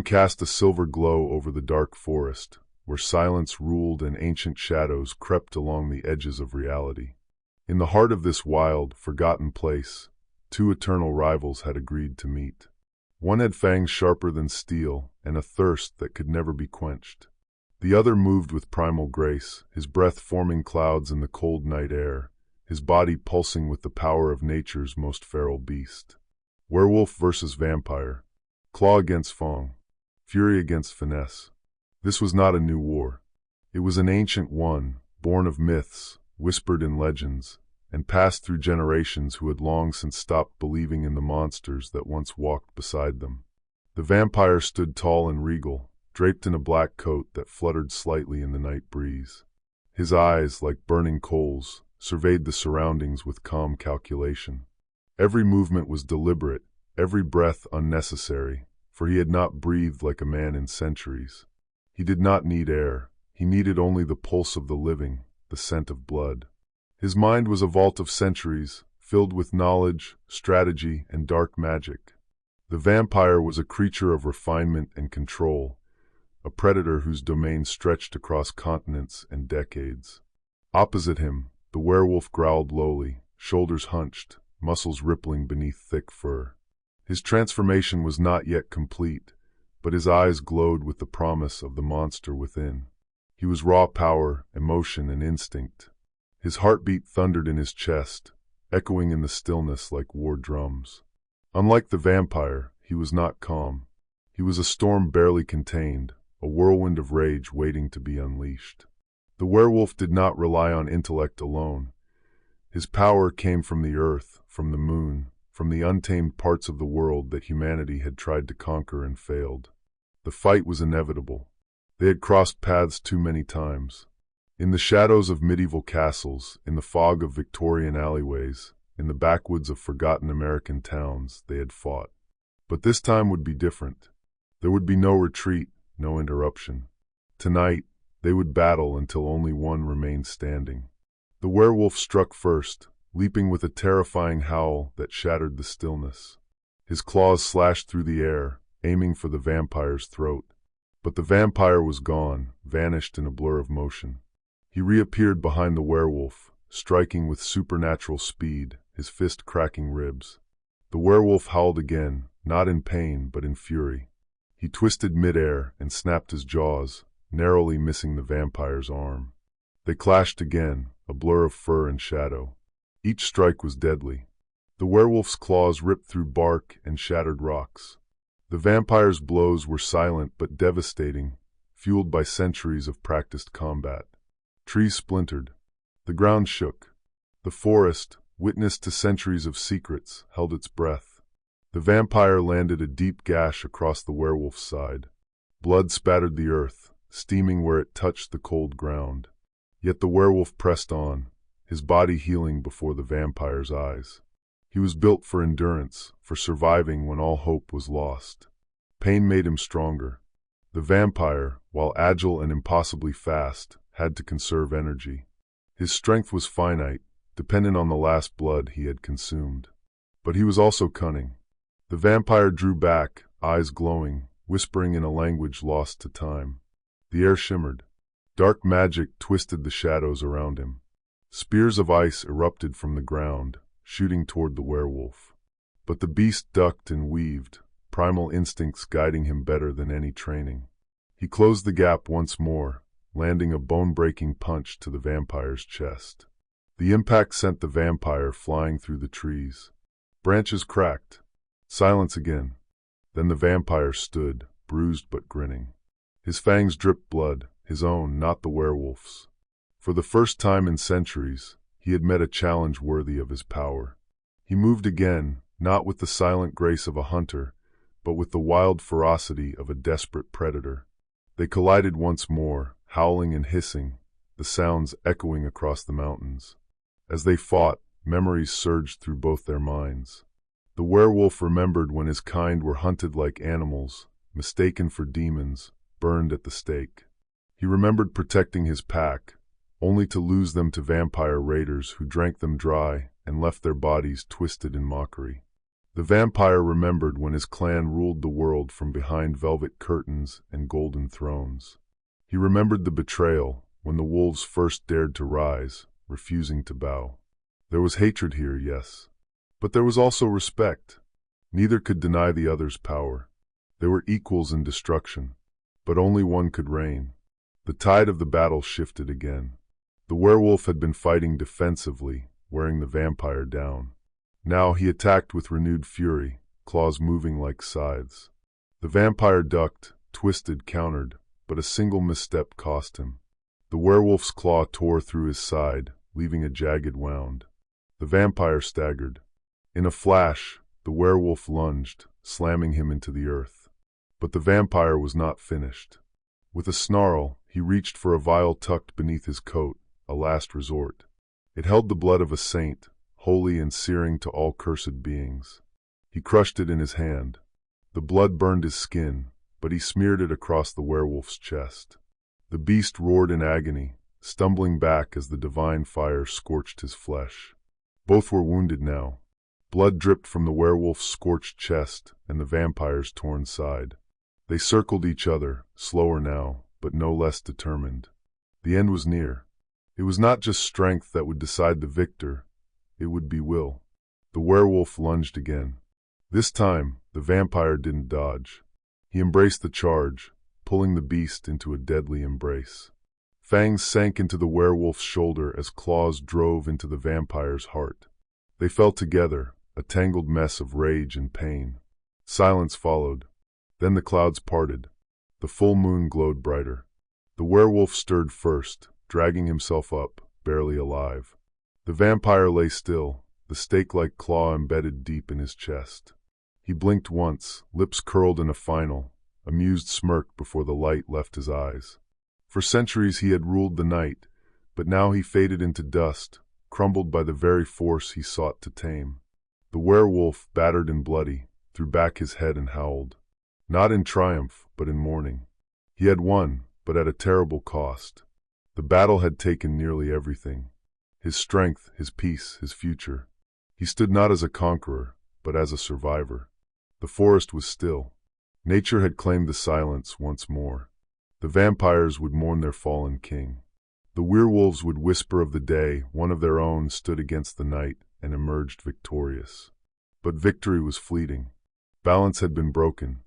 cast a silver glow over the dark forest, where silence ruled and ancient shadows crept along the edges of reality. In the heart of this wild, forgotten place, two eternal rivals had agreed to meet. One had fangs sharper than steel and a thirst that could never be quenched. The other moved with primal grace, his breath forming clouds in the cold night air, his body pulsing with the power of nature's most feral beast. Werewolf versus vampire. Claw against fang. Fury against finesse. This was not a new war. It was an ancient one, born of myths, whispered in legends, and passed through generations who had long since stopped believing in the monsters that once walked beside them. The vampire stood tall and regal, draped in a black coat that fluttered slightly in the night breeze. His eyes, like burning coals, surveyed the surroundings with calm calculation. Every movement was deliberate, every breath unnecessary, for he had not breathed like a man in centuries. He did not need air, he needed only the pulse of the living, the scent of blood. His mind was a vault of centuries, filled with knowledge, strategy, and dark magic. The vampire was a creature of refinement and control, a predator whose domain stretched across continents and decades. Opposite him, the werewolf growled lowly, shoulders hunched, muscles rippling beneath thick fur. His transformation was not yet complete, but his eyes glowed with the promise of the monster within. He was raw power, emotion, and instinct. His heartbeat thundered in his chest, echoing in the stillness like war drums. Unlike the vampire, he was not calm. He was a storm barely contained, a whirlwind of rage waiting to be unleashed. The werewolf did not rely on intellect alone. His power came from the earth, from the moon, from the untamed parts of the world that humanity had tried to conquer and failed. The fight was inevitable. They had crossed paths too many times. In the shadows of medieval castles, in the fog of Victorian alleyways, in the backwoods of forgotten American towns, they had fought. But this time would be different. There would be no retreat, no interruption. Tonight, they would battle until only one remained standing. The werewolf struck first, leaping with a terrifying howl that shattered the stillness. His claws slashed through the air, aiming for the vampire's throat. But the vampire was gone, vanished in a blur of motion. He reappeared behind the werewolf, striking with supernatural speed, his fist cracking ribs. The werewolf howled again, not in pain but in fury. He twisted midair and snapped his jaws, narrowly missing the vampire's arm. They clashed again, a blur of fur and shadow. Each strike was deadly. The werewolf's claws ripped through bark and shattered rocks. The vampire's blows were silent but devastating, fueled by centuries of practiced combat. Trees splintered. The ground shook. The forest, witness to centuries of secrets, held its breath. The vampire landed a deep gash across the werewolf's side. Blood spattered the earth, steaming where it touched the cold ground. Yet the werewolf pressed on, his body healing before the vampire's eyes. He was built for endurance, for surviving when all hope was lost. Pain made him stronger. The vampire, while agile and impossibly fast, had to conserve energy. His strength was finite, dependent on the last blood he had consumed. But he was also cunning. The vampire drew back, eyes glowing, whispering in a language lost to time. The air shimmered. Dark magic twisted the shadows around him. Spears of ice erupted from the ground, shooting toward the werewolf. But the beast ducked and weaved, primal instincts guiding him better than any training. He closed the gap once more, landing a bone-breaking punch to the vampire's chest. The impact sent the vampire flying through the trees. Branches cracked. Silence again. Then the vampire stood, bruised but grinning. His fangs dripped blood, his own, not the werewolf's. For the first time in centuries, he had met a challenge worthy of his power. He moved again, not with the silent grace of a hunter, but with the wild ferocity of a desperate predator. They collided once more, howling and hissing, the sounds echoing across the mountains. As they fought, memories surged through both their minds. The werewolf remembered when his kind were hunted like animals, mistaken for demons, burned at the stake. He remembered protecting his pack, only to lose them to vampire raiders who drank them dry and left their bodies twisted in mockery. The vampire remembered when his clan ruled the world from behind velvet curtains and golden thrones. He remembered the betrayal when the wolves first dared to rise, refusing to bow. There was hatred here, yes, but there was also respect. Neither could deny the other's power. They were equals in destruction, but only one could reign. The tide of the battle shifted again. The werewolf had been fighting defensively, wearing the vampire down. Now he attacked with renewed fury, claws moving like scythes. The vampire ducked, twisted, countered, but a single misstep cost him. The werewolf's claw tore through his side, leaving a jagged wound. The vampire staggered. In a flash, the werewolf lunged, slamming him into the earth. But the vampire was not finished. With a snarl, he reached for a vial tucked beneath his coat, a last resort. It held the blood of a saint, holy and searing to all cursed beings. He crushed it in his hand. The blood burned his skin, but he smeared it across the werewolf's chest. The beast roared in agony, stumbling back as the divine fire scorched his flesh. Both were wounded now. Blood dripped from the werewolf's scorched chest and the vampire's torn side. They circled each other, slower now, but no less determined. The end was near. It was not just strength that would decide the victor, it would be will. The werewolf lunged again. This time, the vampire didn't dodge. He embraced the charge, pulling the beast into a deadly embrace. Fangs sank into the werewolf's shoulder as claws drove into the vampire's heart. They fell together, a tangled mess of rage and pain. Silence followed. Then the clouds parted. The full moon glowed brighter. The werewolf stirred first, dragging himself up, barely alive. The vampire lay still, the stake-like claw embedded deep in his chest. He blinked once, lips curled in a final, amused smirk before the light left his eyes. For centuries he had ruled the night, but now he faded into dust, crumbled by the very force he sought to tame. The werewolf, battered and bloody, threw back his head and howled. Not in triumph, but in mourning. He had won, but at a terrible cost. The battle had taken nearly everything. His strength, his peace, his future. He stood not as a conqueror, but as a survivor. The forest was still. Nature had claimed the silence once more. The vampires would mourn their fallen king. The werewolves would whisper of the day one of their own stood against the night and emerged victorious. But victory was fleeting. Balance had been broken.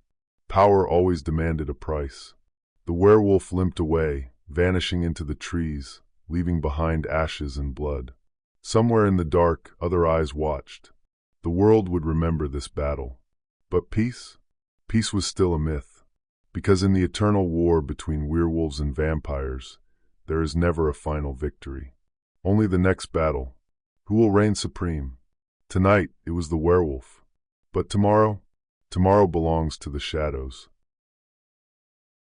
Power always demanded a price. The werewolf limped away, vanishing into the trees, leaving behind ashes and blood. Somewhere in the dark, other eyes watched. The world would remember this battle. But peace? Peace was still a myth. Because in the eternal war between werewolves and vampires, there is never a final victory. Only the next battle. Who will reign supreme? Tonight, it was the werewolf. But tomorrow? Tomorrow belongs to the shadows.